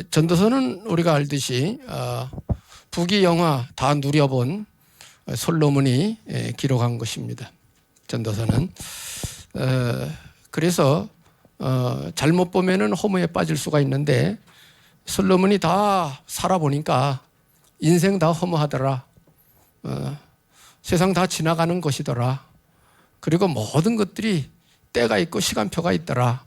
전도서는 우리가 알듯이 부귀 영화 다 누려본 솔로몬이 기록한 것입니다. 전도서는. 그래서 잘못 보면은 허무에 빠질 수가 있는데 솔로몬이 다 살아보니까 인생 다 허무하더라. 세상 다 지나가는 것이더라. 그리고 모든 것들이 때가 있고 시간표가 있더라.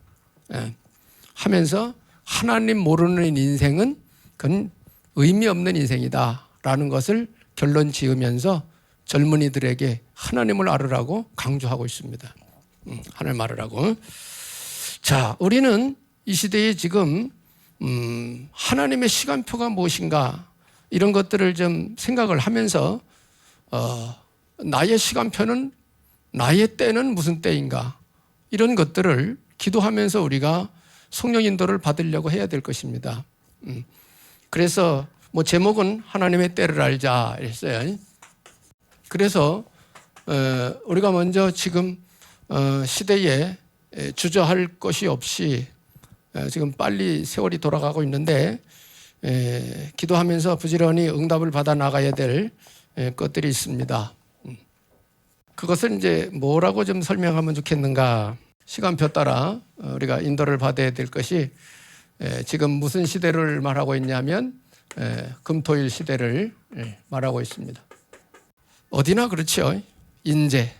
하면서 하나님 모르는 인생은 그건 의미 없는 인생이다 라는 것을 결론 지으면서 젊은이들에게 하나님을 알으라고 강조하고 있습니다. 하나님 알으라고. 자, 우리는 이 시대에 지금 하나님의 시간표가 무엇인가 이런 것들을 좀 생각을 하면서 나의 시간표는 나의 때는 무슨 때인가 이런 것들을 기도하면서 우리가 성령 인도를 받으려고 해야 될 것입니다. 그래서 뭐 제목은 하나님의 때를 알자 이랬어요. 그래서 우리가 먼저 지금 시대에 주저할 것이 없이 지금 빨리 세월이 돌아가고 있는데 기도하면서 부지런히 응답을 받아 나가야 될 것들이 있습니다. 그것을 이제 뭐라고 좀 설명하면 좋겠는가. 시간표 따라 우리가 인도를 받아야 될 것이 지금 무슨 시대를 말하고 있냐면 금토일 시대를 말하고 있습니다. 어디나 그렇죠. 인재,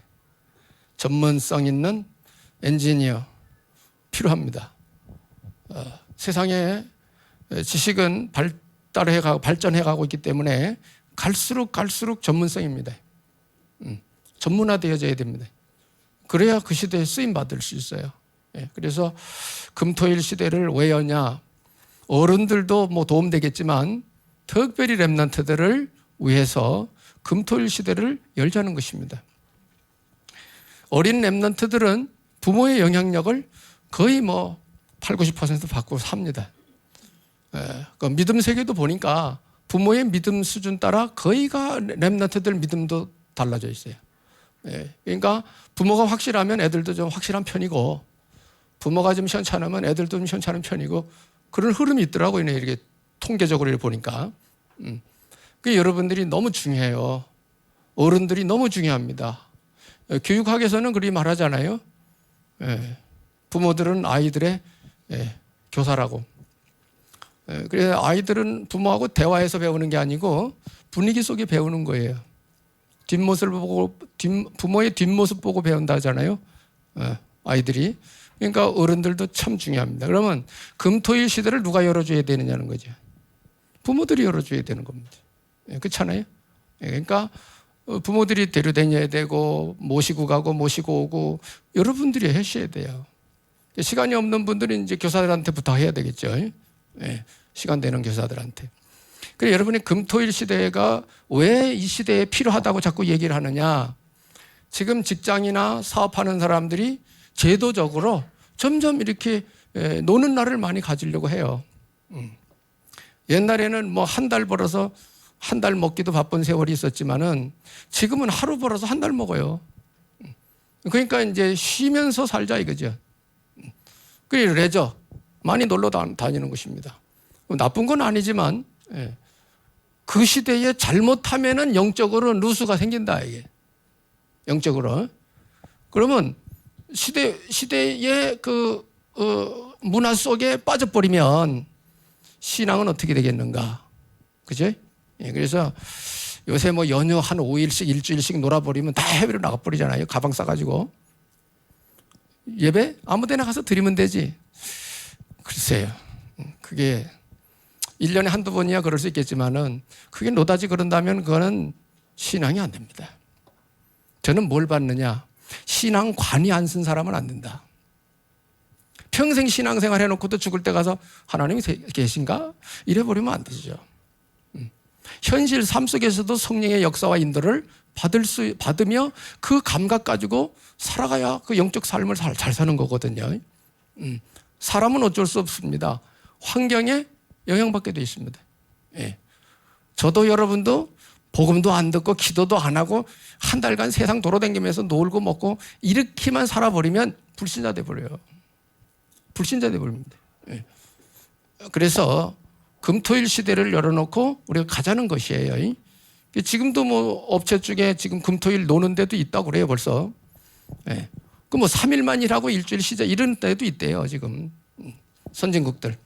전문성 있는 엔지니어 필요합니다. 세상에 지식은 발달해가고 발전해가고 있기 때문에 갈수록 전문성입니다. 전문화되어져야 됩니다. 그래야 그 시대에 쓰임 받을 수 있어요. 그래서 금토일 시대를 왜 여냐? 어른들도 뭐 도움되겠지만 특별히 렘넌트들을 위해서 금토일 시대를 열자는 것입니다. 어린 렘넌트들은 부모의 영향력을 거의 뭐 80~90% 받고 삽니다. 그 믿음 세계도 보니까 부모의 믿음 수준 따라 거의가 렘넌트들 믿음도 달라져 있어요. 그러니까 부모가 확실하면 애들도 좀 확실한 편이고 부모가 좀 현찮으면 애들도 좀 현찮은 편이고 그런 흐름이 있더라고요. 이렇게 통계적으로 보니까. 그 여러분들이 너무 중요해요. 어른들이 너무 중요합니다. 교육학에서는 그렇게 말하잖아요. 부모들은 아이들의 교사라고. 그래서 아이들은 부모하고 대화해서 배우는 게 아니고 분위기 속에 배우는 거예요. 뒷모습을 보고 부모의 뒷모습 보고 배운다 하잖아요. 아이들이. 그러니까 어른들도 참 중요합니다. 그러면 금토일 시대를 누가 열어줘야 되느냐는 거죠. 부모들이 열어줘야 되는 겁니다. 그렇잖아요. 그러니까 부모들이 데려다녀야 되고 모시고 가고 모시고 오고 여러분들이 하셔야 돼요. 시간이 없는 분들은 이제 교사들한테 부탁해야 되겠죠. 시간 되는 교사들한테. 그래서 여러분이 금토일 시대가 왜 이 시대에 필요하다고 자꾸 얘기를 하느냐. 지금 직장이나 사업하는 사람들이 제도적으로 점점 이렇게 노는 날을 많이 가지려고 해요. 옛날에는 뭐 한 달 벌어서 한 달 먹기도 바쁜 세월이 있었지만은 지금은 하루 벌어서 한 달 먹어요. 그러니까 이제 쉬면서 살자 이거죠. 그리고 레저 많이 놀러 다니는 것입니다. 나쁜 건 아니지만 그 시대에 잘못하면은 영적으로 누수가 생긴다 이게. 영적으로. 그러면 시대의 그 문화 속에 빠져버리면 신앙은 어떻게 되겠는가? 그죠? 그래서 요새 뭐 연휴 한 5일씩 일주일씩 놀아버리면 다 해외로 나가버리잖아요. 가방 싸가지고. 예배? 아무 데나 가서 드리면 되지. 글쎄요. 그게 1년에 한두 번이야 그럴 수 있겠지만은 그게 노다지 그런다면 그거는 신앙이 안 됩니다. 저는 뭘 받느냐? 신앙관이 안 쓴 사람은 안 된다. 평생 신앙생활 해놓고도 죽을 때 가서 하나님이 계신가? 이래버리면 안 되죠. 현실 삶 속에서도 성령의 역사와 인도를 받으며 그 감각 가지고 살아가야 그 영적 삶을 잘 사는 거거든요. 사람은 어쩔 수 없습니다. 환경에 영향받게 되어 있습니다. 저도 여러분도 복음도 안 듣고 기도도 안 하고 한 달간 세상 돌아다니면서 놀고 먹고 이렇게만 살아버리면 불신자 돼버려요. 불신자 돼버립니다. 그래서 금토일 시대를 열어놓고 우리가 가자는 것이에요. 지금도 뭐 업체 쪽에 지금 금토일 노는 데도 있다고 그래요, 벌써. 예. 그 뭐 3일만 일하고 일주일 쉬자 이런 데도 있대요, 지금. 선진국들.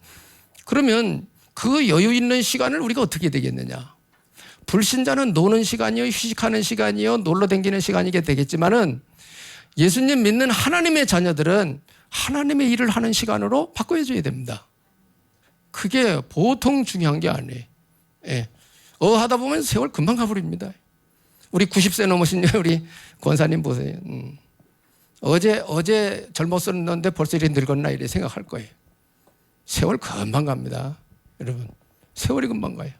그러면 그 여유 있는 시간을 우리가 어떻게 되겠느냐. 불신자는 노는 시간이요, 휴식하는 시간이요, 놀러 다니는 시간이게 되겠지만은 예수님 믿는 하나님의 자녀들은 하나님의 일을 하는 시간으로 바꿔줘야 됩니다. 그게 보통 중요한 게 아니에요. 예. 하다 보면 세월 금방 가버립니다. 우리 90세 넘으신 우리 권사님 보세요. 어제 젊었었는데 벌써 이렇게 늙었나 이래 생각할 거예요. 세월 금방 갑니다. 여러분, 세월이 금방 가요.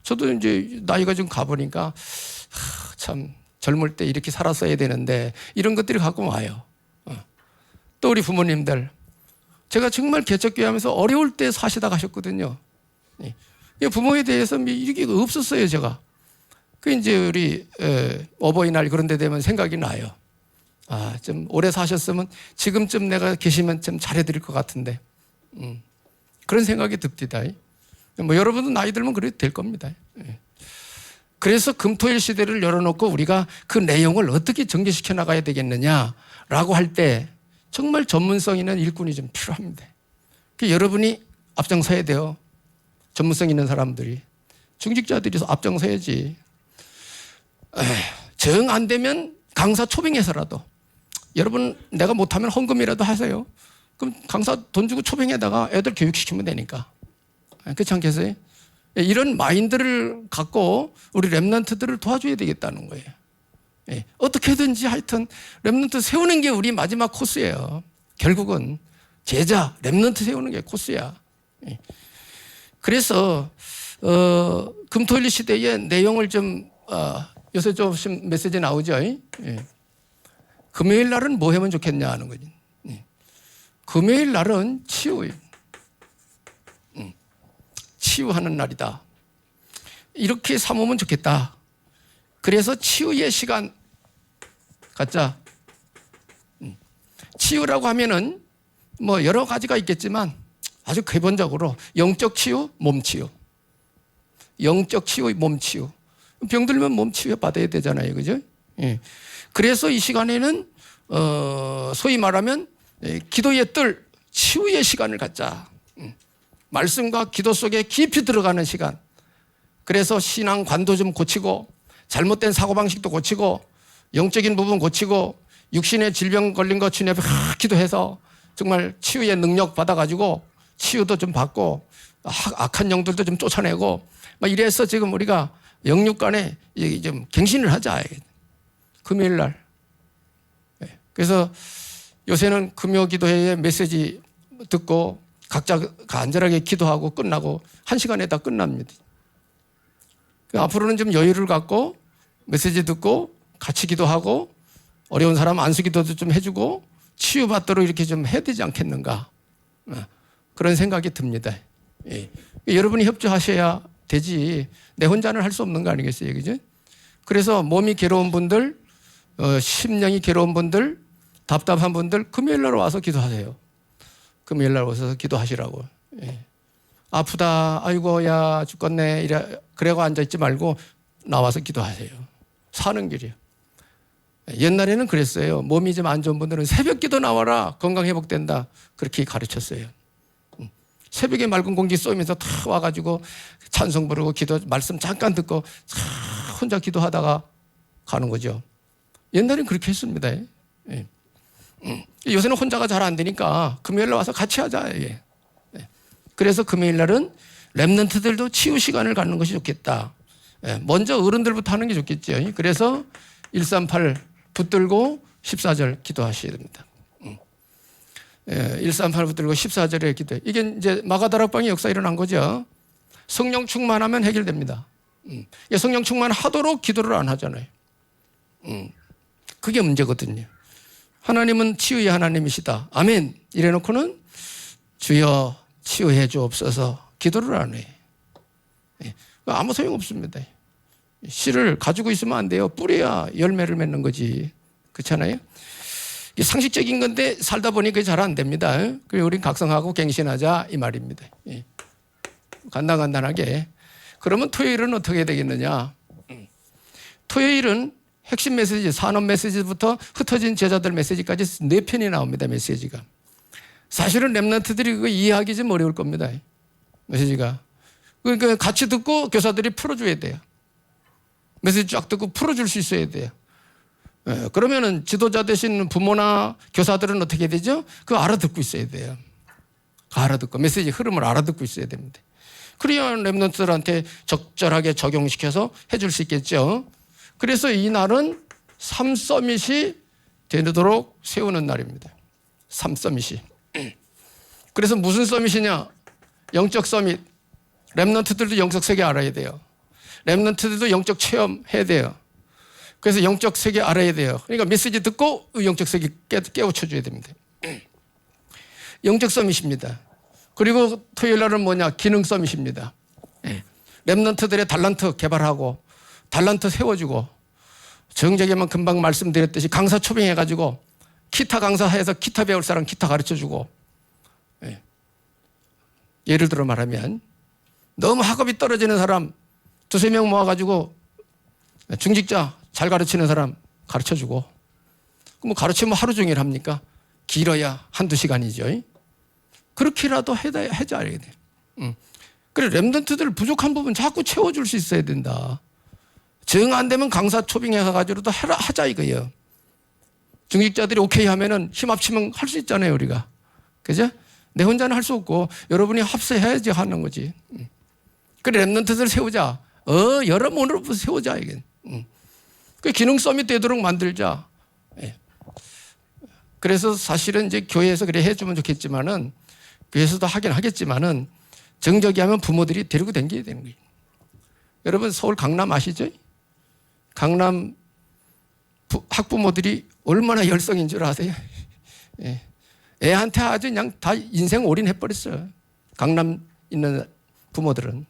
저도 이제 나이가 좀 가보니까 참 젊을 때 이렇게 살았어야 되는데 이런 것들이 가끔 와요. 또 우리 부모님들, 제가 정말 개척교회 하면서 어려울 때 사시다 가셨거든요. 부모에 대해서 이게 없었어요, 제가. 그 이제 우리 어버이날 그런 데 되면 생각이 나요. 좀 오래 사셨으면 지금쯤 내가 계시면 좀 잘해드릴 것 같은데. 그런 생각이 듭니다. 뭐 여러분도 나이 들면 그래도 될 겁니다. 그래서 금토일 시대를 열어놓고 우리가 그 내용을 어떻게 전개시켜 나가야 되겠느냐라고 할 때 정말 전문성 있는 일꾼이 좀 필요합니다. 여러분이 앞장서야 돼요. 전문성 있는 사람들이. 중직자들이 앞장서야지. 정 안 되면 강사 초빙해서라도 여러분 내가 못하면 헌금이라도 하세요. 그럼 강사 돈 주고 초빙에다가 애들 교육시키면 되니까. 그렇지 않겠어요? 이런 마인드를 갖고 우리 렘넌트들을 도와줘야 되겠다는 거예요. 어떻게든지 하여튼 렘넌트 세우는 게 우리 마지막 코스예요. 결국은 제자, 렘넌트 세우는 게 코스야. 그래서 금토일 시대의 내용을 좀 요새 좀 메시지 나오죠. 금요일 날은 뭐 하면 좋겠냐 하는 거지. 금요일 날은 치유예요. 치유하는 날이다. 이렇게 삼으면 좋겠다. 그래서 치유의 시간 갖자. 치유라고 하면은 뭐 여러 가지가 있겠지만 아주 기본적으로 영적 치유, 몸 치유. 영적 치유, 몸 치유. 병들면 몸 치유 받아야 되잖아요. 그죠? 예. 그래서 이 시간에는 소위 말하면 기도의 뜰, 치유의 시간을 갖자. 말씀과 기도 속에 깊이 들어가는 시간. 그래서 신앙관도 좀 고치고 잘못된 사고방식도 고치고 영적인 부분 고치고 육신의 질병 걸린 거 주님 앞에 기도해서 정말 치유의 능력 받아가지고 치유도 좀 받고 악한 영들도 좀 쫓아내고 막 이래서 지금 우리가 영육간에 좀 갱신을 하자. 금요일 날. 그래서 요새는 금요 기도회의 메시지 듣고 각자가 안전하게 기도하고 끝나고 1시간에 다 끝납니다. 앞으로는 좀 여유를 갖고 메시지 듣고 같이 기도하고 어려운 사람 안수기도도 좀 해주고 치유받도록 이렇게 좀 해야 되지 않겠는가. 그런 생각이 듭니다. 여러분이 협조하셔야 되지 내 혼자는 할 수 없는 거 아니겠어요. 그죠? 그래서 몸이 괴로운 분들, 심령이 괴로운 분들, 답답한 분들 금요일 날 와서 기도하세요. 금요일 날 오셔서 기도하시라고. 아프다, 아이고 야 죽겠네 그래고 앉아있지 말고 나와서 기도하세요. 사는 길이에요. 옛날에는 그랬어요. 몸이 좀 안 좋은 분들은 새벽 기도 나와라 건강 회복된다 그렇게 가르쳤어요. 새벽에 맑은 공기 쏘면서 다 와가지고 찬송 부르고 기도 말씀 잠깐 듣고 혼자 기도하다가 가는 거죠. 옛날엔 그렇게 했습니다. 요새는 혼자가 잘 안 되니까 금요일 날 와서 같이 하자. 그래서 금요일 날은 렘넌트들도 치유 시간을 갖는 것이 좋겠다. 먼저 어른들부터 하는 게 좋겠죠. 그래서 138 붙들고 14절 기도하셔야 됩니다. 138 붙들고 14절에 기도해. 이게 이제 마가다락방의 역사 일어난 거죠. 성령 충만하면 해결됩니다. 성령 충만하도록 기도를 안 하잖아요. 그게 문제거든요. 하나님은 치유의 하나님이시다. 아멘. 이래놓고는 주여 치유해 주옵소서 기도를 안 해. 아무 소용없습니다. 씨를 가지고 있으면 안 돼요. 뿌려야 열매를 맺는 거지. 그렇잖아요. 이게 상식적인 건데 살다 보니 그게 잘 안 됩니다. 그래서 우린 각성하고 갱신하자 이 말입니다. 간단하게. 그러면 토요일은 어떻게 해야 되겠느냐? 토요일은 핵심 메시지, 산업 메시지부터 흩어진 제자들 메시지까지 4편이 나옵니다. 메시지가. 사실은 렘넌트들이 그거 이해하기 좀 어려울 겁니다. 메시지가. 그러니까 같이 듣고 교사들이 풀어줘야 돼요. 메시지 쫙 듣고 풀어줄 수 있어야 돼요. 그러면은 지도자 되신 부모나 교사들은 어떻게 되죠? 그거 알아듣고 있어야 돼요. 알아듣고 메시지 흐름을 알아듣고 있어야 됩니다. 그래야 렘넌트들한테 적절하게 적용시켜서 해줄 수 있겠죠. 그래서 이 날은 3서밋이 되도록 세우는 날입니다. 3서밋이. 그래서 무슨 서밋이냐? 영적 서밋. 렘넌트들도 영적 세계 알아야 돼요. 렘넌트들도 영적 체험해야 돼요. 그래서 영적 세계 알아야 돼요. 그러니까 메시지 듣고 영적 세계 깨우쳐줘야 됩니다. 영적 서밋입니다. 그리고 토요일 날은 뭐냐? 기능 서밋입니다. 렘넌트들의 달란트 개발하고 달란트 세워주고 정적에만 금방 말씀드렸듯이 강사 초빙해가지고 기타 강사해서 기타 배울 사람 기타 가르쳐주고 예를 들어 말하면 너무 학업이 떨어지는 사람 2-3명 모아가지고 중직자 잘 가르치는 사람 가르쳐주고 뭐 가르치면 하루 종일 합니까? 길어야 1-2시간이죠. 그렇게라도 해줘야 돼요. 그래 렘넌트들 부족한 부분 자꾸 채워줄 수 있어야 된다. 정 안 되면 강사 초빙해가지고도 하자 이거예요. 중직자들이 오케이 하면은 힘 합치면 할 수 있잖아요 우리가. 그죠? 내 혼자는 할 수 없고 여러분이 합세해야지 하는 거지. 그래 렘넌트들 세우자. 여러모로 세우자 이게. 그 기능 서밋 되도록 만들자. 그래서 사실은 이제 교회에서 그래 해주면 좋겠지만은 교회에서도 하긴 하겠지만은 정적이 하면 부모들이 데리고 다녀야 되는 거예요. 여러분 서울 강남 아시죠? 강남 학부모들이 얼마나 열성인 줄 아세요? 애한테 아주 그냥 다 인생 올인해버렸어요. 강남 있는 부모들은.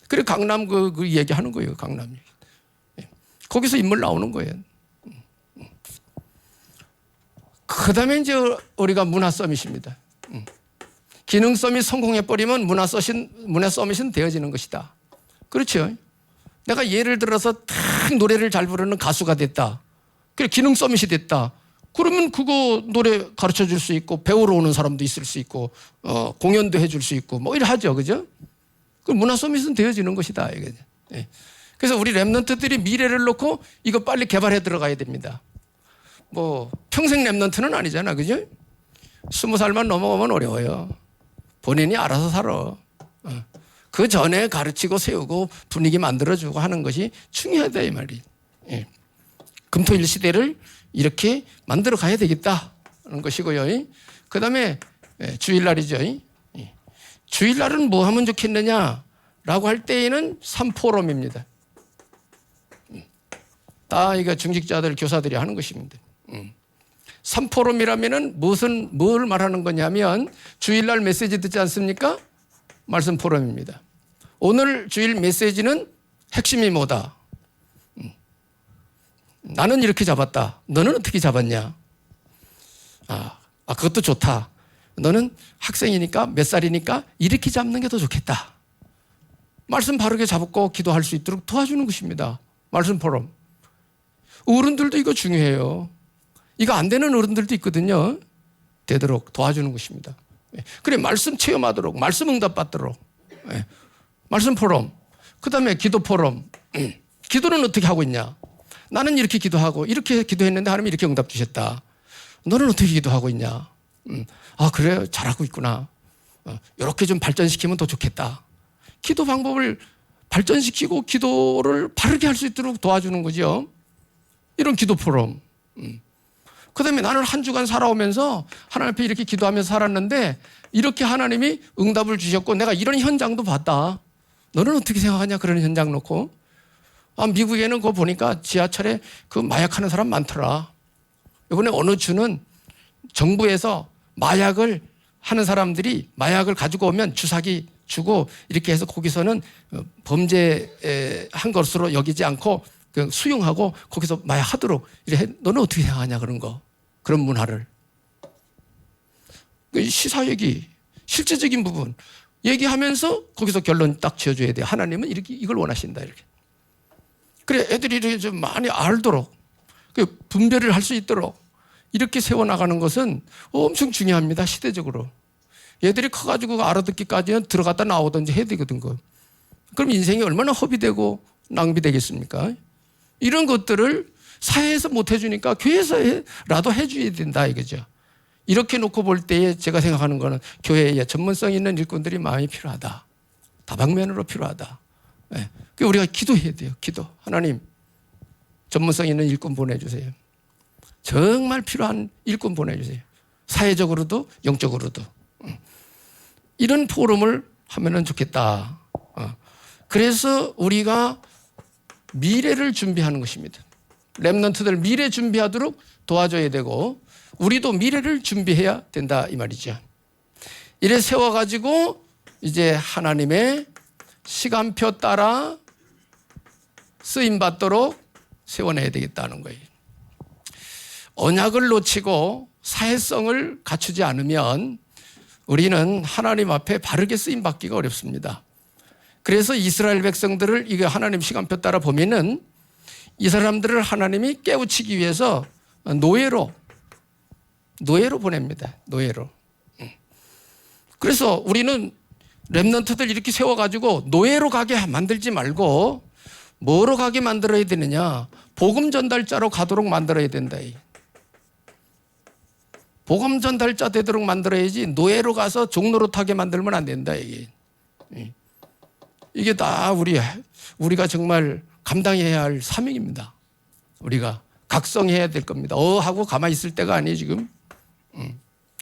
그래 강남 그 얘기하는 거예요. 강남 얘기. 거기서 인물 나오는 거예요. 그 다음에 이제 우리가 문화 서밋입니다. 기능 서밋 성공해버리면 문화 서밋은 되어지는 것이다. 그렇죠. 내가 예를 들어서 딱 노래를 잘 부르는 가수가 됐다. 그래 기능 서밋이 됐다. 그러면 그거 노래 가르쳐 줄 수 있고 배우러 오는 사람도 있을 수 있고 공연도 해줄 수 있고 뭐 이래 하죠. 그죠? 그 문화 서밋은 되어지는 것이다. 이게. 그래서 우리 렘넌트들이 미래를 놓고 이거 빨리 개발해 들어가야 됩니다. 뭐 평생 렘넌트는 아니잖아. 그죠? 20살만 넘어가면 어려워요. 본인이 알아서 살아. 그 전에 가르치고 세우고 분위기 만들어주고 하는 것이 중요하다 이 말이. 금토일 시대를 이렇게 만들어 가야 되겠다는 것이고요. 그 다음에 주일날이죠. 주일날은 뭐 하면 좋겠느냐라고 할 때에는 3포럼입니다. 다 이거 중직자들 교사들이 하는 것입니다. 3포럼이라면은 뭘 말하는 거냐면 주일날 메시지 듣지 않습니까? 말씀 포럼입니다. 오늘 주일 메시지는 핵심이 뭐다? 나는 이렇게 잡았다. 너는 어떻게 잡았냐? 그것도 좋다. 너는 학생이니까 몇 살이니까 이렇게 잡는 게 더 좋겠다. 말씀 바르게 잡고 기도할 수 있도록 도와주는 것입니다. 말씀 포럼. 어른들도 이거 중요해요. 이거 안 되는 어른들도 있거든요. 되도록 도와주는 것입니다. 그래 말씀 체험하도록 말씀 응답받도록 말씀 포럼. 그 다음에 기도 포럼. 기도는 어떻게 하고 있냐? 나는 이렇게 기도하고 이렇게 기도했는데 하나님이 이렇게 응답 주셨다. 너는 어떻게 기도하고 있냐? 그래 잘하고 있구나. 이렇게 좀 발전시키면 더 좋겠다. 기도 방법을 발전시키고 기도를 바르게 할 수 있도록 도와주는 거죠. 이런 기도 포럼. 그 다음에 나는 한 주간 살아오면서 하나님 앞에 이렇게 기도하면서 살았는데 이렇게 하나님이 응답을 주셨고 내가 이런 현장도 봤다. 너는 어떻게 생각하냐? 그런 현장 놓고. 미국에는 그거 보니까 지하철에 그 마약하는 사람 많더라. 이번에 어느 주는 정부에서 마약을 하는 사람들이 마약을 가지고 오면 주사기 주고 이렇게 해서 거기서는 범죄한 것으로 여기지 않고 수용하고 거기서 마약하도록 이래. 너는 어떻게 생각하냐 그런 거. 그런 문화를. 시사회기 실제적인 부분 얘기하면서 거기서 결론 딱 지어줘야 돼요. 하나님은 이렇게 이걸 원하신다 이렇게. 그래 애들이 이렇게 좀 많이 알도록 분별을 할 수 있도록 이렇게 세워나가는 것은 엄청 중요합니다. 시대적으로. 얘들이 커가지고 알아듣기까지는 들어갔다 나오든지 해야 되거든. 그럼 인생이 얼마나 허비되고 낭비되겠습니까? 이런 것들을 사회에서 못 해주니까 교회에서라도 해줘야 된다 이거죠. 이렇게 놓고 볼 때에 제가 생각하는 거는 교회에 전문성 있는 일꾼들이 많이 필요하다. 다방면으로 필요하다. 네. 우리가 기도해야 돼요. 기도. 하나님 전문성 있는 일꾼 보내주세요. 정말 필요한 일꾼 보내주세요. 사회적으로도 영적으로도. 이런 포럼을 하면 좋겠다. 그래서 우리가 미래를 준비하는 것입니다. 렘넌트들 미래 준비하도록 도와줘야 되고 우리도 미래를 준비해야 된다 이 말이죠. 이래 세워가지고 이제 하나님의 시간표 따라 쓰임받도록 세워내야 되겠다는 거예요. 언약을 놓치고 사회성을 갖추지 않으면 우리는 하나님 앞에 바르게 쓰임받기가 어렵습니다. 그래서 이스라엘 백성들을 이게 하나님 시간표 따라 보면은 이 사람들을 하나님이 깨우치기 위해서 노예로 보냅니다. 노예로. 그래서 우리는 렘넌트들 이렇게 세워가지고 노예로 가게 만들지 말고 뭐로 가게 만들어야 되느냐? 복음 전달자로 가도록 만들어야 된다. 복음 전달자 되도록 만들어야지 노예로 가서 종노릇하게 만들면 안 된다. 이게 다 우리가 정말 감당해야 할 사명입니다. 우리가 각성해야 될 겁니다. 하고 가만히 있을 때가 아니에요 지금.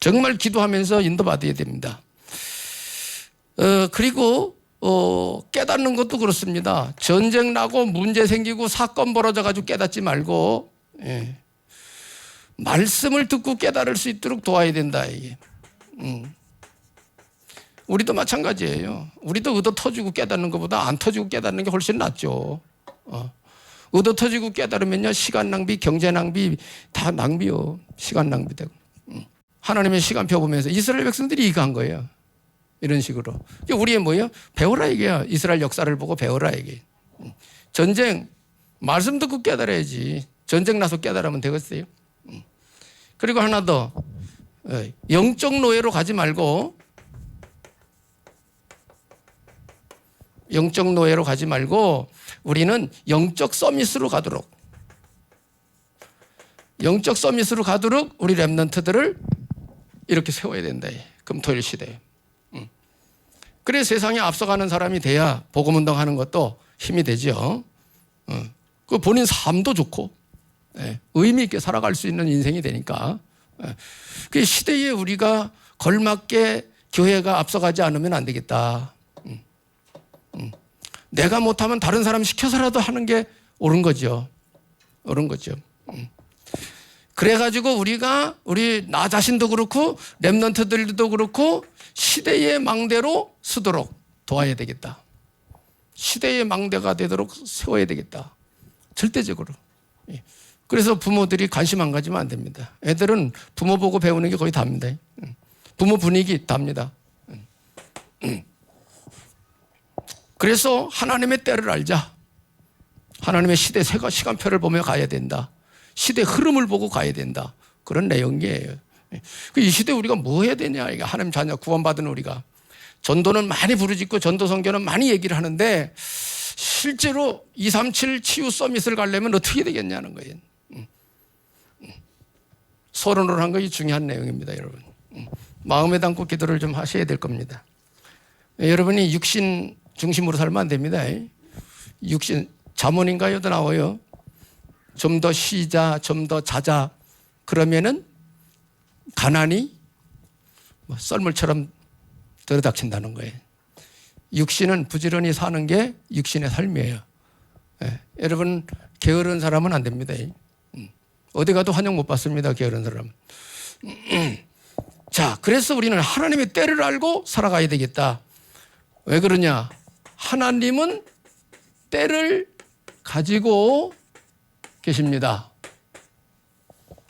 정말 기도하면서 인도받아야 됩니다. 그리고 깨닫는 것도 그렇습니다. 전쟁 나고 문제 생기고 사건 벌어져가지고 깨닫지 말고 말씀을 듣고 깨달을 수 있도록 도와야 된다. 이게. 우리도 마찬가지예요. 우리도 의도 터지고 깨닫는 것보다 안 터지고 깨닫는 게 훨씬 낫죠. 의도 터지고 깨달으면요 시간 낭비, 경제 낭비 다 낭비요. 시간 낭비되고. 하나님의 시간표 보면서 이스라엘 백성들이 이거 한 거예요. 이런 식으로. 우리의 뭐예요? 배워라 이게요. 이스라엘 역사를 보고 배워라 이게. 전쟁 말씀 듣고 깨달아야지. 전쟁 나서 깨달으면 되겠어요? 그리고 하나 더 영적 노예로 가지 말고 우리는 영적 서밋으로 가도록 우리 렘넌트들을 이렇게 세워야 된다. 금토일 시대에. 그래 세상에 앞서가는 사람이 돼야 복음운동하는 것도 힘이 되죠. 그 본인 삶도 좋고 의미 있게 살아갈 수 있는 인생이 되니까. 그 시대에 우리가 걸맞게 교회가 앞서가지 않으면 안 되겠다. 내가 못하면 다른 사람 시켜서라도 하는 게 옳은 거죠. 그래가지고 우리 나 자신도 그렇고 렘넌트들도 그렇고 시대의 망대로 서도록 도와야 되겠다. 시대의 망대가 되도록 세워야 되겠다. 절대적으로. 그래서 부모들이 관심 안 가지면 안 됩니다. 애들은 부모 보고 배우는 게 거의 답니다. 부모 분위기 답니다. 그래서 하나님의 때를 알자. 하나님의 시대 시간표를 보며 가야 된다. 시대 흐름을 보고 가야 된다. 그런 내용이에요. 이 시대에 우리가 뭐 해야 되냐. 이게 하나님 자녀 구원받은 우리가. 전도는 많이 부르짖고 전도 선교는 많이 얘기를 하는데 실제로 237 치유 서밋을 가려면 어떻게 되겠냐는 거예요. 서론으로 한 것이 중요한 내용입니다, 여러분. 마음에 담고 기도를 좀 하셔야 될 겁니다. 여러분이 육신 중심으로 살면 안 됩니다. 육신, 잠언인가요도 나와요. 좀 더 쉬자, 좀 더 자자. 그러면은 가난이 썰물처럼 들어닥친다는 거예요. 육신은 부지런히 사는 게 육신의 삶이에요. 여러분 게으른 사람은 안 됩니다. 어디 가도 환영 못 받습니다. 게으른 사람. 자, 그래서 우리는 하나님의 때를 알고 살아가야 되겠다. 왜 그러냐? 하나님은 때를 가지고 계십니다.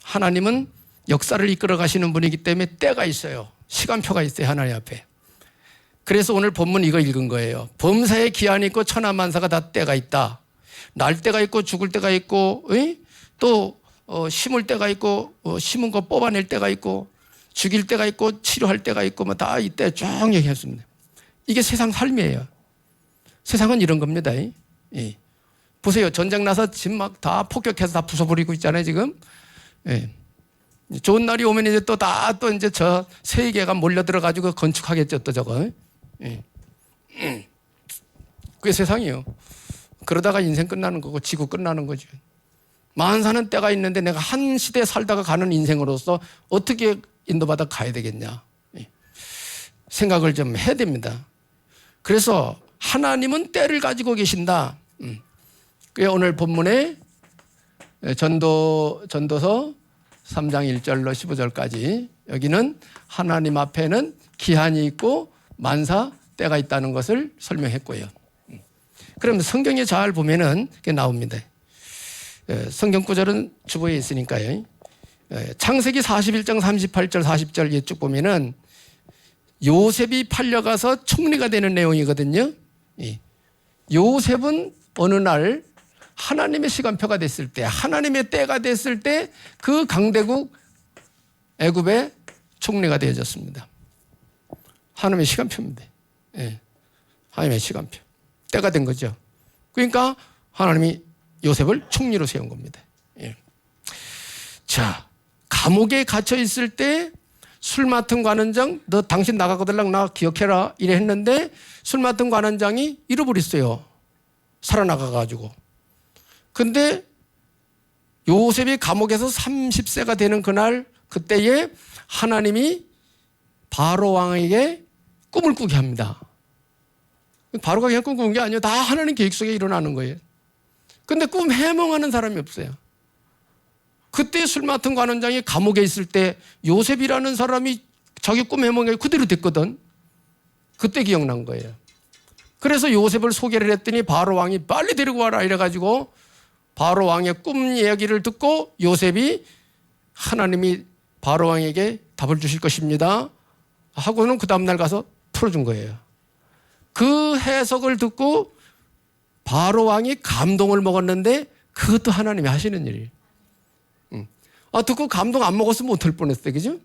하나님은 역사를 이끌어 가시는 분이기 때문에 때가 있어요. 시간표가 있어요. 하나님 앞에. 그래서 오늘 본문 이거 읽은 거예요. 범사에 기한이 있고 천하만사가 다 때가 있다. 날 때가 있고 죽을 때가 있고 또 심을 때가 있고 심은 거 뽑아낼 때가 있고 죽일 때가 있고 치료할 때가 있고 뭐 다 이때 쭉 얘기했습니다. 이게 세상 삶이에요. 세상은 이런 겁니다. 보세요. 전쟁 나서 집 막 다 폭격해서 다 부숴버리고 있잖아요, 지금. 좋은 날이 오면 이제 또 이제 저 세계가 몰려들어가지고 건축하겠죠, 또 저거. 그게 세상이에요. 그러다가 인생 끝나는 거고 지구 끝나는 거죠. 만사는 때가 있는데 내가 한 시대 살다가 가는 인생으로서 어떻게 인도받아 가야 되겠냐. 생각을 좀 해야 됩니다. 그래서 하나님은 때를 가지고 계신다. 그게 오늘 본문에 전도서 3장 1절로 15절까지 여기는 하나님 앞에는 기한이 있고 만사 때가 있다는 것을 설명했고요. 그럼 성경에 잘 보면은 그게 나옵니다. 성경 구절은 주보에 있으니까요. 창세기 41장 38절 40절 쭉 보면은 요셉이 팔려가서 총리가 되는 내용이거든요. 요셉은 어느 날 하나님의 시간표가 됐을 때, 하나님의 때가 됐을 때 그 강대국 애굽의 총리가 되어졌습니다. 하나님의 시간표입니다. 하나님의 시간표. 때가 된 거죠. 그러니까 하나님이 요셉을 총리로 세운 겁니다. 자, 감옥에 갇혀 있을 때 술 맡은 관원장, 너 당신 나가거들랑 나 기억해라 이래 했는데 술 맡은 관원장이 잃어버렸어요. 살아나가가지고. 근데 요셉이 감옥에서 30세가 되는 그날 그때에 하나님이 바로 왕에게 꿈을 꾸게 합니다. 바로가 그냥 꿈 꾸는 게 아니에요. 다 하나님 계획 속에 일어나는 거예요. 근데 꿈 해몽하는 사람이 없어요. 그때 술 맡은 관원장이 감옥에 있을 때 요셉이라는 사람이 자기 꿈 해몽에 그대로 됐거든. 그때 기억난 거예요. 그래서 요셉을 소개를 했더니 바로 왕이 빨리 데리고 와라 이래가지고 바로 왕의 꿈 이야기를 듣고 요셉이 하나님이 바로 왕에게 답을 주실 것입니다 하고는 그 다음날 가서 풀어준 거예요. 그 해석을 듣고 바로 왕이 감동을 먹었는데 그것도 하나님이 하시는 일이에요. 듣고 감동 안 먹었으면 못할 뻔했어요. 그죠?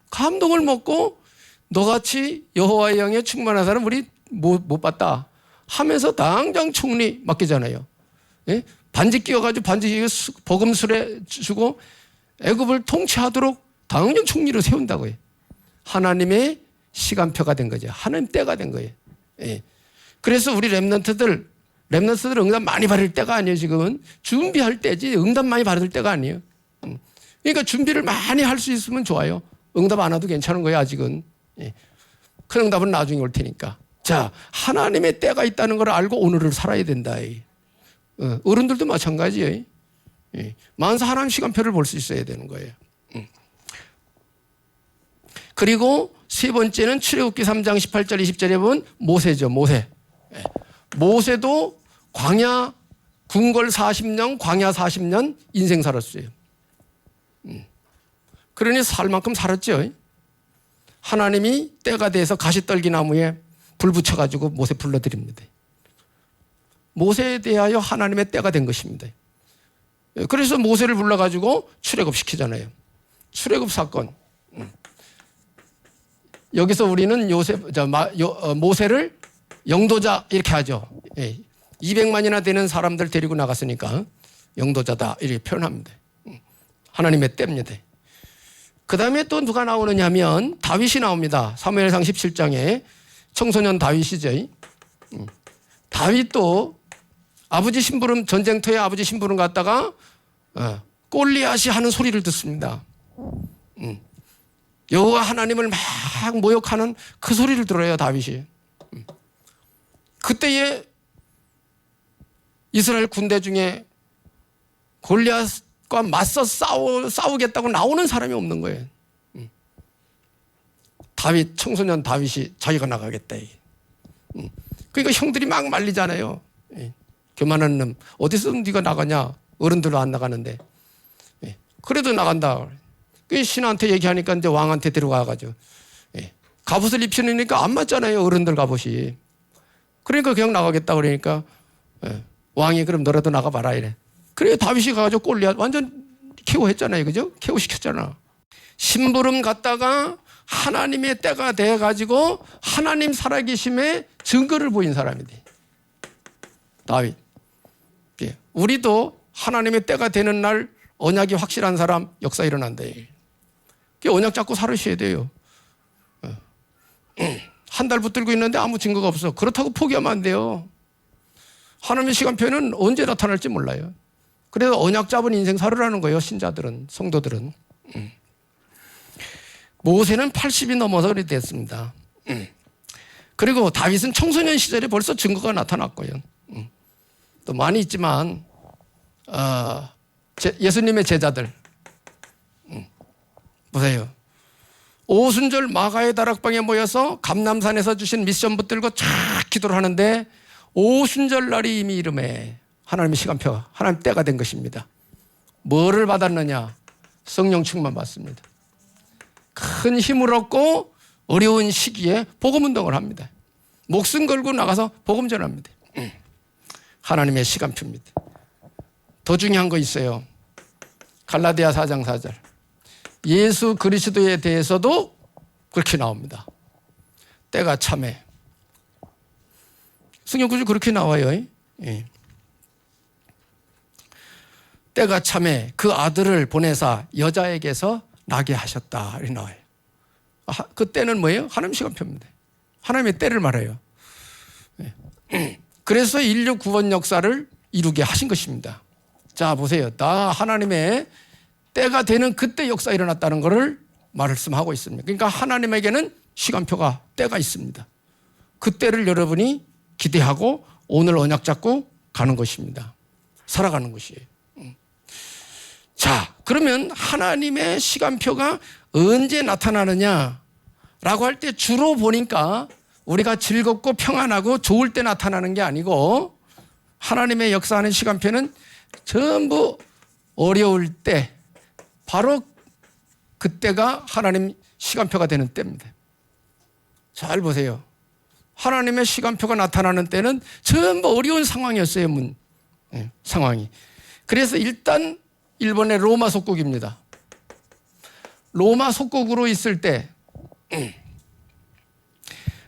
감동을 먹고 너같이 여호와의 영에 충만한 사람 우리 못 봤다 하면서 당장 총리 맡기잖아요. 반지 끼워가지고 반지 버금술에 주고 애굽을 통치하도록 당장 총리로 세운다고 해요. 하나님의 시간표가 된 거죠. 하나님 때가 된 거예요. 그래서 우리 렘넌트들 응답 많이 받을 때가 아니에요. 지금은 준비할 때지 응답 많이 받을 때가 아니에요. 그러니까 준비를 많이 할 수 있으면 좋아요. 응답 안 와도 괜찮은 거예요. 아직은. 큰 응답은 나중에 올 테니까. 자, 하나님의 때가 있다는 걸 알고 오늘을 살아야 된다. 어른들도 마찬가지예요. 만사 하나님 시간표를 볼 수 있어야 되는 거예요. 그리고 세 번째는 출애굽기 3장 18절 20절에 보면 모세죠. 모세도 광야 궁궐 40년 광야 40년 인생 살았어요. 그러니 살 만큼 살았죠. 하나님이 때가 돼서 가시떨기나무에 불 붙여가지고 모세 불러드립니다. 모세에 대하여 하나님의 때가 된 것입니다. 그래서 모세를 불러가지고 출애굽시키잖아요. 출애굽 사건. 여기서 우리는 모세를 영도자 이렇게 하죠. 200만이나 되는 사람들 데리고 나갔으니까 영도자다 이렇게 표현합니다. 하나님의 때입니다. 그 다음에 또 누가 나오느냐 하면 다윗이 나옵니다. 사무엘상 17장에 청소년 다윗이죠. 다윗도 아버지 심부름 전쟁터에 아버지 심부름 갔다가 골리앗이 하는 소리를 듣습니다. 여호와 하나님을 막 모욕하는 그 소리를 들어요. 다윗이. 그때에 이스라엘 군대 중에 골리앗과 맞서 싸우겠다고 나오는 사람이 없는 거예요. 다윗, 청소년 다윗이 자기가 나가겠다. 그러니까 형들이 막 말리잖아요. 교만한 놈, 어디서 네가 나가냐? 어른들도 안 나가는데. 그래도 나간다. 그 신한테 얘기하니까 이제 왕한테 데려가가지고 갑옷을 입히니까 안 맞잖아요. 어른들 갑옷이. 그러니까 그냥 나가겠다 그러니까 왕이 그럼 너라도 나가봐라 이래. 그래 다윗이 가가지고 골리앗 완전 KO했잖아요. 그죠? KO 시켰잖아. 심부름 갔다가 하나님의 때가 돼가지고 하나님 살아계심의 증거를 보인 사람이 돼. 다윗. 우리도 하나님의 때가 되는 날 언약이 확실한 사람 역사 일어난다. 언약 잡고 살으셔야 돼요. 한 달 붙들고 있는데 아무 증거가 없어. 그렇다고 포기하면 안 돼요. 하나님의 시간표는 언제 나타날지 몰라요. 그래서 언약 잡은 인생 살으라는 거예요. 신자들은, 성도들은. 모세는 80이 넘어서 그렇게 됐습니다. 그리고 다윗은 청소년 시절에 벌써 증거가 나타났고요. 또 많이 있지만 예수님의 제자들 보세요. 오순절 마가의 다락방에 모여서 감람산에서 주신 미션 붙들고 쫙 기도를 하는데 오순절 날이 이미 이름에 하나님의 시간표가 하나님 때가 된 것입니다. 뭐를 받았느냐? 성령 충만 받습니다. 큰 힘을 얻고 어려운 시기에 복음 운동을 합니다. 목숨 걸고 나가서 복음 전합니다. 하나님의 시간표입니다. 더 중요한 거 있어요. 갈라디아 4장 4절. 예수 그리스도에 대해서도 그렇게 나옵니다. 때가 참에. 성경 구절 그렇게 나와요. 예. 때가 참에 그 아들을 보내사 여자에게서 나게 하셨다. 이렇게 나와요. 그 때는 뭐예요? 하나님 시간표입니다. 하나님의 때를 말해요. 그래서 인류 구원 역사를 이루게 하신 것입니다. 자, 보세요. 다 하나님의 때가 되는 그때 역사 일어났다는 것을 말씀하고 있습니다. 그러니까 하나님에게는 시간표가 때가 있습니다. 그 때를 여러분이 기대하고 오늘 언약 잡고 가는 것입니다. 살아가는 것이에요. 자, 그러면 하나님의 시간표가 언제 나타나느냐라고 할 때 주로 보니까 우리가 즐겁고 평안하고 좋을 때 나타나는 게 아니고 하나님의 역사하는 시간표는 전부 어려울 때 바로 그때가 하나님 시간표가 되는 때입니다. 잘 보세요. 하나님의 시간표가 나타나는 때는 전부 어려운 상황이었어요. 상황이. 그래서 일단 일본의 로마 속국입니다. 로마 속국으로 있을 때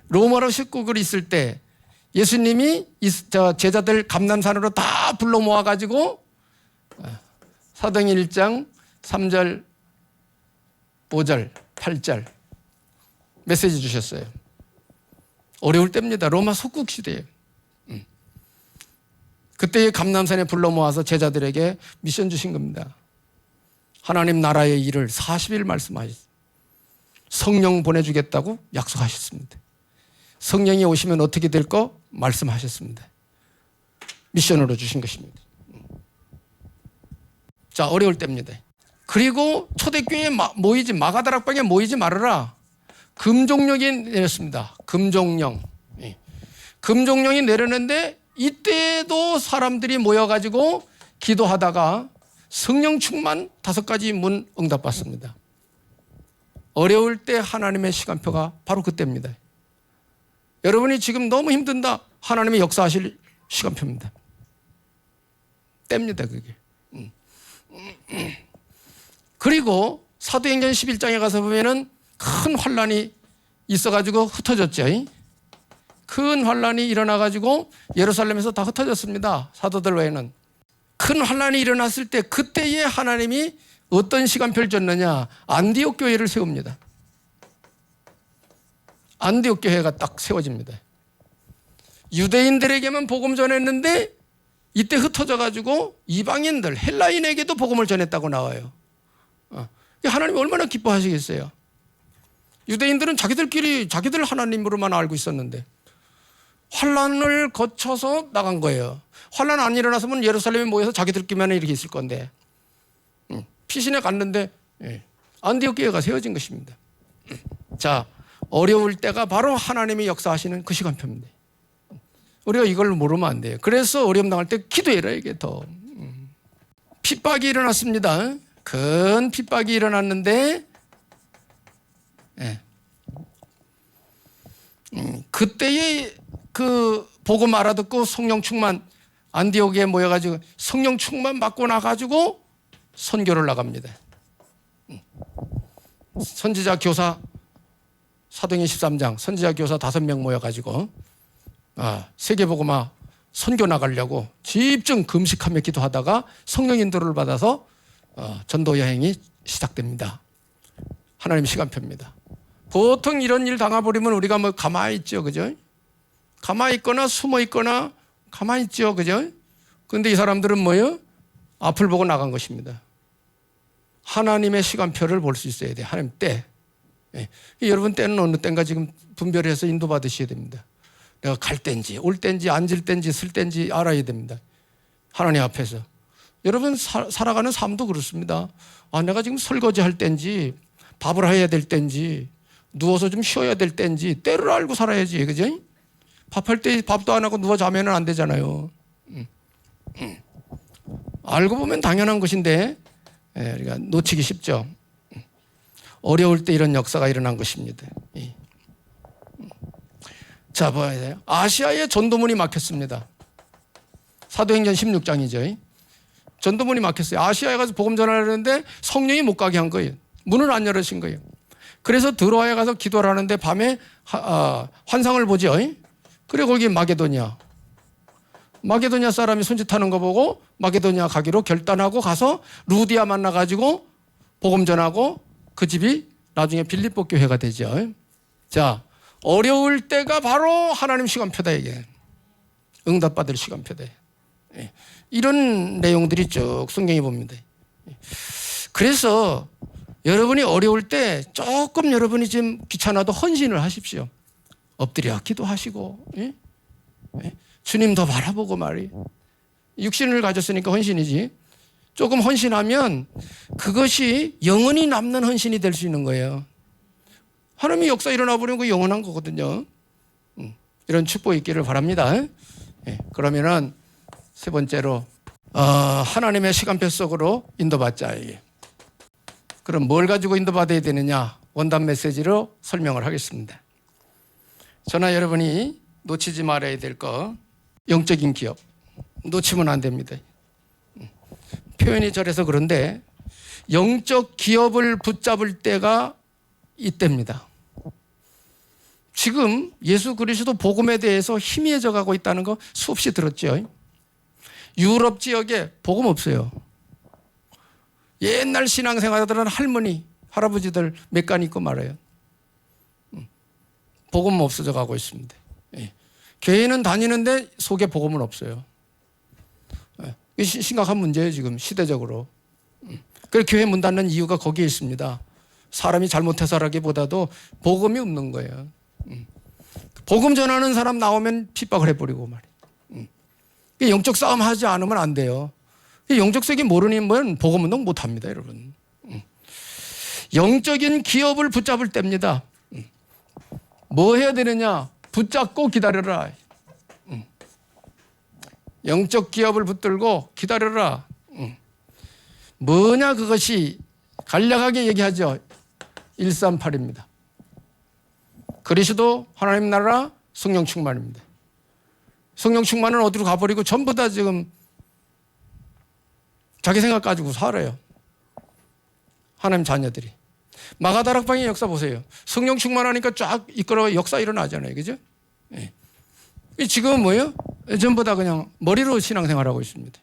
로마로 식국으로 있을 때 예수님이 제자들 감람산으로 다 불러 모아가지고 사도행전 1장 3절 5절 8절 메시지 주셨어요. 어려울 때입니다. 로마 속국 시대예요. 그때 감람산에 불러 모아서 제자들에게 미션 주신 겁니다. 하나님 나라의 일을 40일 말씀하셨어요. 성령 보내주겠다고 약속하셨습니다. 성령이 오시면 어떻게 될 거 말씀하셨습니다. 미션으로 주신 것입니다. 자, 어려울 때입니다. 그리고 초대교회에 모이지 마가다락방에 모이지 말아라. 금종령이 내렸습니다. 금종령. 금종령이 내렸는데 이때도 사람들이 모여가지고 기도하다가 성령 충만 5가지 문 응답받습니다. 어려울 때 하나님의 시간표가 바로 그때입니다. 여러분이 지금 너무 힘든다. 하나님의 역사하실 시간표입니다. 때입니다, 그게. 그리고 사도행전 11장에 가서 보면은 큰 환란이 있어가지고 흩어졌죠. 큰 환란이 일어나가지고 예루살렘에서 다 흩어졌습니다. 사도들 외에는. 큰 환란이 일어났을 때 그때에 하나님이 어떤 시간표를 줬느냐. 안디옥 교회를 세웁니다. 안디옥 교회가 딱 세워집니다. 유대인들에게만 복음 전했는데 이때 흩어져가지고 이방인들 헬라인에게도 복음을 전했다고 나와요. 하나님이 얼마나 기뻐하시겠어요. 유대인들은 자기들 하나님으로만 알고 있었는데 환란을 거쳐서 나간 거예요. 환란 안 일어났으면 예루살렘에 모여서 자기들끼리만 이렇게 있을 건데 피신에 갔는데 안디옥 교회가 세워진 것입니다. 자, 어려울 때가 바로 하나님이 역사하시는 그 시간표입니다. 우리가 이걸 모르면 안 돼요. 그래서 어려움 당할 때 기도해라. 이게 더 핍박이 일어났습니다. 큰 핍박이 일어났는데 그때의 그 복음 알아듣고 성령 충만, 안디옥에 모여가지고 성령 충만 받고 나가지고 선교를 나갑니다. 선지자 교사, 사도행전 13장 선지자 교사 5명 모여가지고 세계복음화 선교 나가려고 집중 금식하며 기도하다가 성령 인도를 받아서 전도 여행이 시작됩니다. 하나님 시간표입니다. 보통 이런 일 당해버리면 우리가 뭐 가만히 있죠, 그죠? 가만히 있거나 숨어 있거나 가만히 있죠, 그죠? 그런데 이 사람들은 뭐예요? 앞을 보고 나간 것입니다. 하나님의 시간표를 볼 수 있어야 돼요. 하나님 때. 예. 여러분 때는 어느 때인가 지금 분별해서 인도받으셔야 됩니다. 내가 갈 때인지 올 때인지 앉을 때인지 쓸 때인지 알아야 됩니다. 하나님 앞에서. 여러분 살아가는 삶도 그렇습니다. 내가 지금 설거지 할 때인지 밥을 해야 될 때인지 누워서 좀 쉬어야 될 때인지 때를 알고 살아야지, 그죠? 밥할 때 밥도 안 하고 누워 자면 안 되잖아요. 알고 보면 당연한 것인데 우리가 놓치기 쉽죠. 어려울 때 이런 역사가 일어난 것입니다. 자, 봐야 돼요. 아시아에 전도문이 막혔습니다. 사도행전 16장이죠. 전도문이 막혔어요. 아시아에 가서 복음 전하려는데 성령이 못 가게 한 거예요. 문을 안 열으신 거예요. 그래서 드로아에 가서 기도를 하는데 밤에 환상을 보죠. 그래 거기 마게도니아 사람이 손짓하는 거 보고 마게도니아 가기로 결단하고 가서 루디아 만나가지고 복음 전하고 그 집이 나중에 빌립보 교회가 되죠. 자, 어려울 때가 바로 하나님 시간표다 이게. 응답받을 시간표다. 이런 내용들이 쭉 성경에 봅니다. 그래서 여러분이 어려울 때 조금 여러분이 좀 귀찮아도 헌신을 하십시오. 엎드려 기도하시고, 주님 더 바라보고 말이. 육신을 가졌으니까 헌신이지. 조금 헌신하면 그것이 영원히 남는 헌신이 될 수 있는 거예요. 하나님의 역사 일어나 버리는 거 영원한 거거든요. 이런 축복이 있기를 바랍니다. 그러면은 세 번째로 하나님의 시간표 속으로 인도받자. 그럼 뭘 가지고 인도받아야 되느냐? 원단 메시지로 설명을 하겠습니다. 저나 여러분이 놓치지 말아야 될 거, 영적인 기업. 놓치면 안 됩니다. 표현이 저래서 그런데 영적 기업을 붙잡을 때가 이때입니다. 지금 예수 그리스도 복음에 대해서 희미해져 가고 있다는 거 수없이 들었죠. 유럽 지역에 복음 없어요. 옛날 신앙생활들은 할머니, 할아버지들 몇 간 있고 말아요. 복음 없어져 가고 있습니다. 교회는 다니는데 속에 복음은 없어요. 심각한 문제예요, 지금 시대적으로. 그래서 교회 문 닫는 이유가 거기에 있습니다. 사람이 잘못해서라기보다도 복음이 없는 거예요. 복음 전하는 사람 나오면 핍박을 해버리고 말이에요. 영적 싸움 하지 않으면 안 돼요. 영적색이 모르는 복음 운동 못 합니다, 여러분. 영적인 기업을 붙잡을 때입니다. 뭐 해야 되느냐? 붙잡고 기다려라. 영적 기업을 붙들고 기다려라. 뭐냐 그것이 간략하게 얘기하죠. 138입니다. 그리스도 하나님 나라 성령 충만입니다. 성령 충만은 어디로 가버리고 전부 다 지금 자기 생각 가지고 살아요. 하나님 자녀들이. 마가다락방의 역사 보세요. 성령 충만하니까 쫙 이끌어 역사 일어나잖아요. 그죠? 예. 지금은 뭐예요? 전부 다 그냥 머리로 신앙생활하고 있습니다.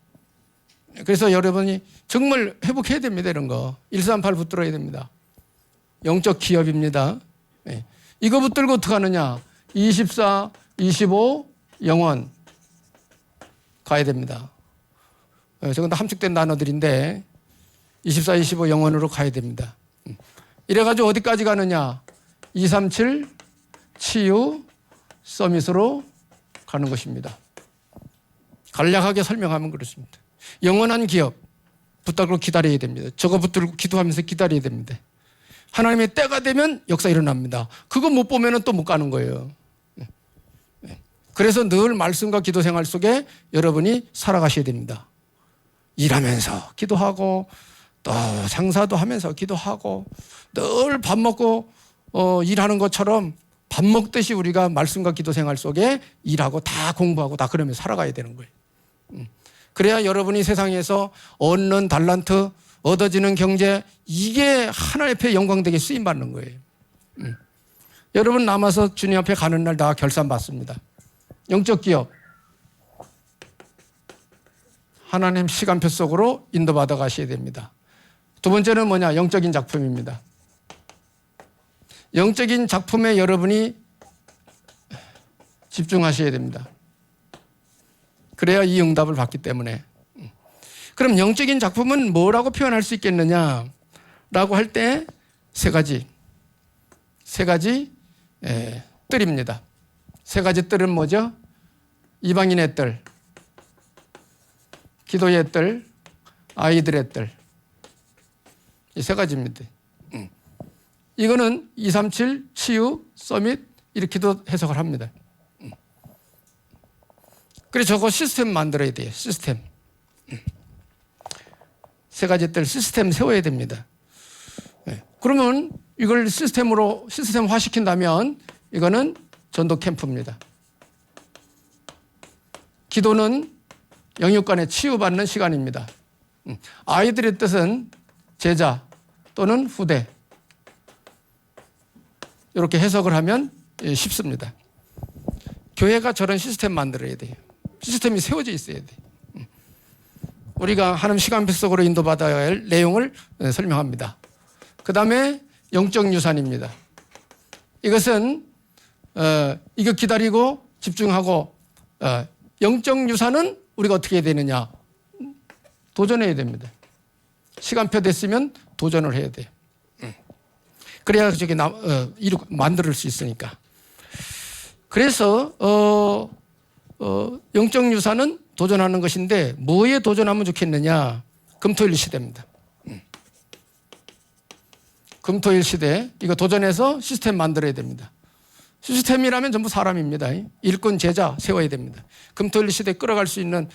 그래서 여러분이 정말 회복해야 됩니다. 이런 거. 138 붙들어야 됩니다. 영적 기업입니다. 예. 이거 붙들고 어떻게 하느냐? 24, 25 영원 가야 됩니다. 저건 다 함축된 단어들인데 24, 25 영원으로 가야 됩니다. 이래가지고 어디까지 가느냐? 237 치유 서밋으로 가는 것입니다. 간략하게 설명하면 그렇습니다. 영원한 기업 붙들고 기다려야 됩니다. 저거 붙들고 기도하면서 기다려야 됩니다. 하나님의 때가 되면 역사 일어납니다. 그거 못 보면 또 못 가는 거예요. 그래서 늘 말씀과 기도 생활 속에 여러분이 살아가셔야 됩니다. 일하면서 기도하고 또 장사도 하면서 기도하고 늘 밥 먹고 일하는 것처럼 밥 먹듯이 우리가 말씀과 기도 생활 속에 일하고 다 공부하고 다 그러면서 살아가야 되는 거예요. 그래야 여러분이 세상에서 얻는 달란트, 얻어지는 경제, 이게 하나님 앞에 영광되게 쓰임받는 거예요. 여러분 남아서 주님 앞에 가는 날 다 결산받습니다. 영적 기업, 하나님 시간표 속으로 인도받아 가셔야 됩니다. 두 번째는 뭐냐? 영적인 작품입니다. 영적인 작품에 여러분이 집중하셔야 됩니다. 그래야 이 응답을 받기 때문에. 그럼 영적인 작품은 뭐라고 표현할 수 있겠느냐? 라고 할 때 세 가지 뜰입니다. 세 가지 뜰은 뭐죠? 이방인의 뜰, 기도의 뜰, 아이들의 뜰. 이 세 가지입니다. 이거는 237 치유 서밋 이렇게도 해석을 합니다. 그래서 저거 시스템 만들어야 돼요. 시스템. 세 가지 뜰 시스템 세워야 됩니다. 그러면 이걸 시스템화 시킨다면 이거는 전도 캠프입니다. 기도는 영육간에 치유받는 시간입니다. 아이들의 뜻은 제자 또는 후대. 이렇게 해석을 하면 쉽습니다. 교회가 저런 시스템 만들어야 돼요. 시스템이 세워져 있어야 돼요. 우리가 하나님 시간표 속으로 인도받아야 할 내용을 설명합니다. 그 다음에 영적 유산입니다. 이것은 이거 기다리고 집중하고 영적 유산은 우리가 어떻게 해야 되느냐? 도전해야 됩니다. 시간표 됐으면 도전을 해야 돼요. 그래야 저기 만들 수 있으니까. 그래서 영적 유산은 도전하는 것인데 뭐에 도전하면 좋겠느냐? 금토일 시대입니다. 금토일 시대 이거 도전해서 시스템 만들어야 됩니다. 시스템이라면 전부 사람입니다. 일꾼 제자 세워야 됩니다. 금토일 시대에 끌어갈 수 있는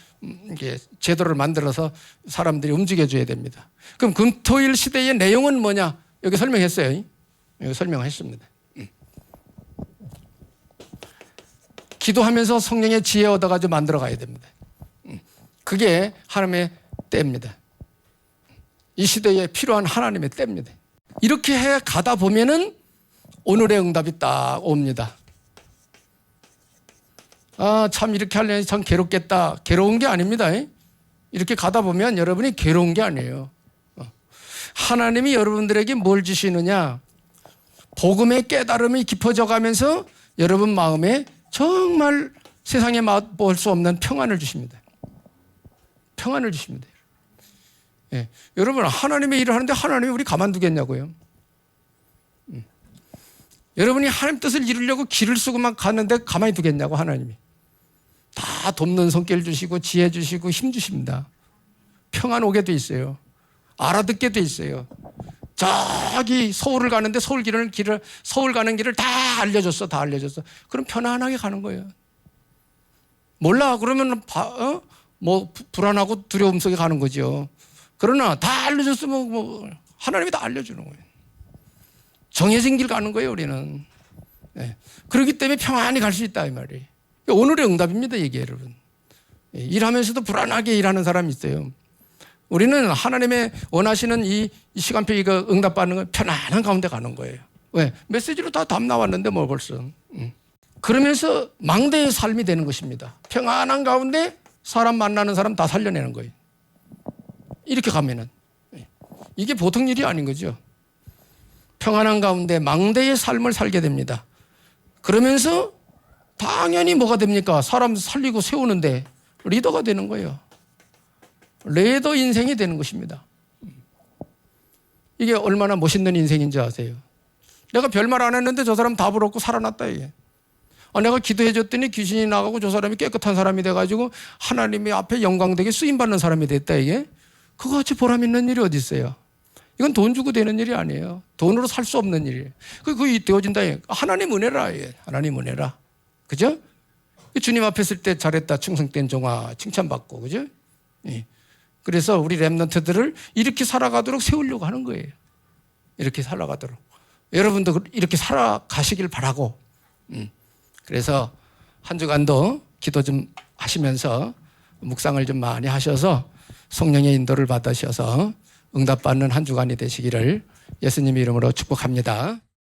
제도를 만들어서 사람들이 움직여줘야 됩니다. 그럼 금토일 시대의 내용은 뭐냐? 여기 설명했어요. 여기 설명했습니다. 기도하면서 성령의 지혜 얻어가지고 만들어가야 됩니다. 그게 하나님의 때입니다. 이 시대에 필요한 하나님의 때입니다. 이렇게 해 가다 보면은 오늘의 응답이 딱 옵니다. 아, 참 이렇게 하려니 참 괴롭겠다. 괴로운 게 아닙니다. 이렇게 가다 보면 여러분이 괴로운 게 아니에요. 하나님이 여러분들에게 뭘 주시느냐? 복음의 깨달음이 깊어져 가면서 여러분 마음에 정말 세상에 맛볼 수 없는 평안을 주십니다. 평안을 주십니다. 예. 여러분 하나님의 일을 하는데 하나님이 우리 가만두겠냐고요. 여러분이 하나님 뜻을 이루려고 길을 쓰고만 가는데 가만히 두겠냐고 하나님이. 다 돕는 손길 주시고 지혜 주시고 힘 주십니다. 평안 오게 돼 있어요. 알아듣게 돼 있어요. 저기 서울을 가는데 서울 가는 길을 다 알려줬어. 다 알려줬어. 그럼 편안하게 가는 거예요. 몰라 그러면 불안하고 두려움 속에 가는 거죠. 그러나 다 알려줬으면 하나님이 다 알려주는 거예요. 정해진 길 가는 거예요 우리는. 네. 그렇기 때문에 평안히 갈 수 있다 이 말이에요. 오늘의 응답입니다 이게 여러분. 일하면서도 불안하게 일하는 사람이 있어요. 우리는 하나님의 원하시는 이 시간표 이거 응답받는 건 편안한 가운데 가는 거예요. 왜? 메시지로 다 답 나왔는데 뭐 벌써. 그러면서 망대의 삶이 되는 것입니다. 평안한 가운데 사람 만나는 사람 다 살려내는 거예요. 이렇게 가면은. 이게 보통 일이 아닌 거죠. 평안한 가운데 망대의 삶을 살게 됩니다. 그러면서 당연히 뭐가 됩니까? 사람 살리고 세우는데 리더가 되는 거예요. 리더 인생이 되는 것입니다. 이게 얼마나 멋있는 인생인지 아세요? 내가 별말 안 했는데 저 사람 답을 얻고 살아났다 이게. 내가 기도해 줬더니 귀신이 나가고 저 사람이 깨끗한 사람이 돼가지고 하나님의 앞에 영광되게 쓰임받는 사람이 됐다 이게. 그거 같이 보람 있는 일이 어디 있어요? 이건 돈 주고 되는 일이 아니에요. 돈으로 살 수 없는 일이에요. 그게 되어진다. 하나님 은혜라. 하나님 은혜라. 그죠? 주님 앞에 있을 때 잘했다. 충성된 종아 칭찬받고. 그죠? 그래서 우리 렘넌트들을 이렇게 살아가도록 세우려고 하는 거예요. 이렇게 살아가도록. 여러분도 이렇게 살아가시길 바라고 그래서 한 주간도 기도 좀 하시면서 묵상을 좀 많이 하셔서 성령의 인도를 받으셔서 응답받는 한 주간이 되시기를 예수님 이름으로 축복합니다.